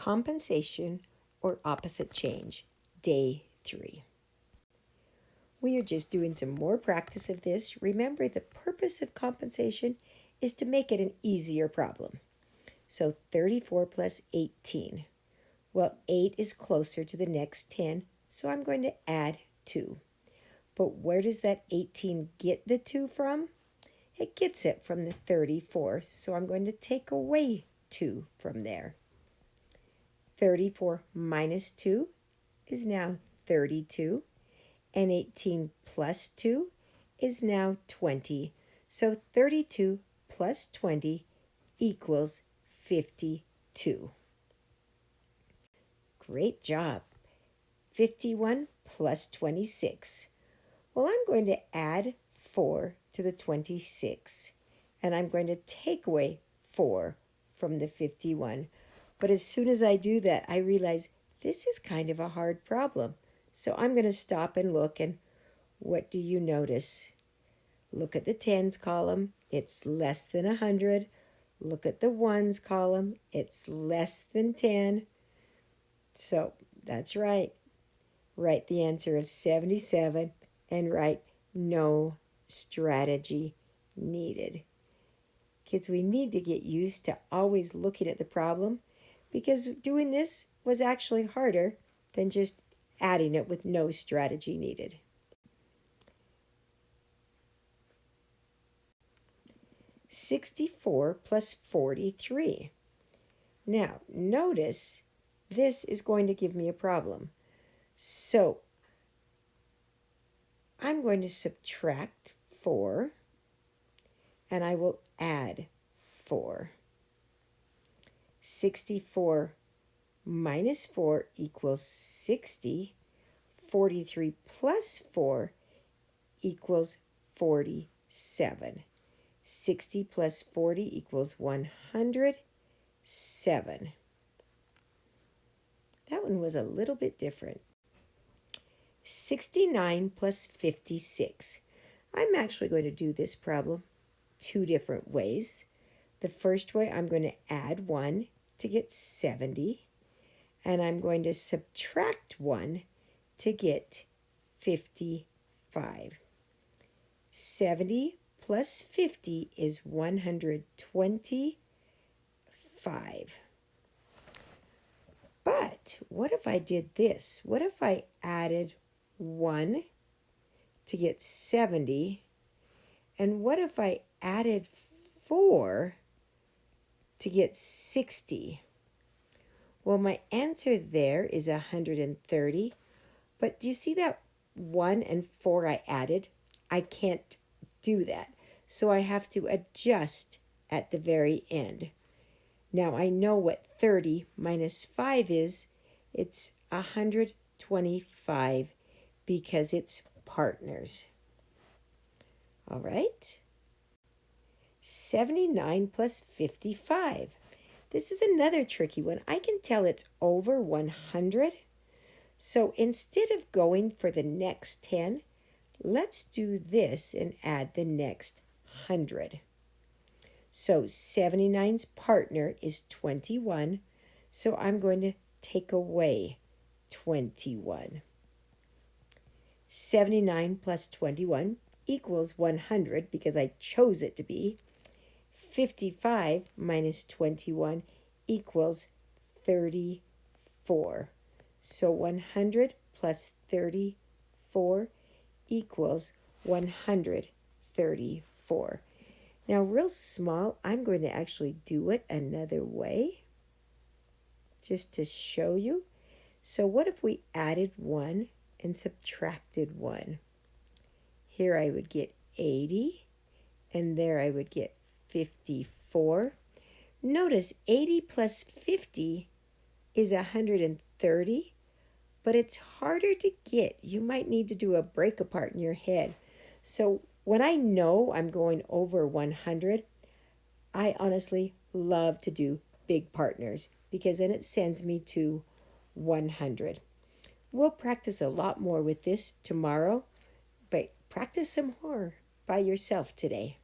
Compensation or opposite change, day 3. We are just doing some more practice of this. Remember, the purpose of compensation is to make it an easier problem. So 34 plus 18. Well, 8 is closer to the next 10, so I'm going to add 2. But where does that 18 get the 2 from? It gets it from the 34, so I'm going to take away 2 from there. 34 minus 2 is now 32, and 18 plus 2 is now 20. So 32 plus 20 equals 52. Great job. 51 plus 26. Well, I'm going to add 4 to the 26, and I'm going to take away 4 from the 51. But as soon as I do that, I realize this is kind of a hard problem. So I'm going to stop and look, and what do you notice? Look at the tens column. It's less than 100. Look at the ones column. It's less than 10. So that's right. Write the answer of 77 and write no strategy needed. Kids, we need to get used to always looking at the problem, because doing this was actually harder than just adding it with no strategy needed. (64 plus 43). Now, notice this is going to give me a problem. So, I'm going to subtract 4, and I will add 4. 64 minus 4 equals 60. 43 plus 4 equals 47. 60 plus 40 equals 107. That one was a little bit different. 69 plus 56. I'm actually going to do this problem 2 different ways. The first way, I'm going to add 1 to get 70, and I'm going to subtract 1 to get 55. 70 plus 50 is 125. But what if I did this? What if I added 1 to get 70, and what if I added 4 to get 60? Well, my answer there is 130, but do you see that 1 and 4 I added? I can't do that, so I have to adjust at the very end. Now I know what 30 minus 5 is. It's 125 because it's partners. All right. 79 plus 55. This is another tricky one. I can tell it's over 100. So instead of going for the next 10, let's do this and add the next 100. So 79's partner is 21. So I'm going to take away 21. 79 plus 21 equals 100 because I chose it to be. 55 minus 21 equals 34. So 100 plus 34 equals 134. Now, real small, I'm going to actually do it another way just to show you. So what if we added 1 and subtracted 1? Here I would get 80, and there I would get 54. Notice 80 plus 50 is 130, but it's harder to get. You might need to do a break apart in your head. So when I know I'm going over 100, I honestly love to do big partners because then it sends me to 100. We'll practice a lot more with this tomorrow, but practice some more by yourself today.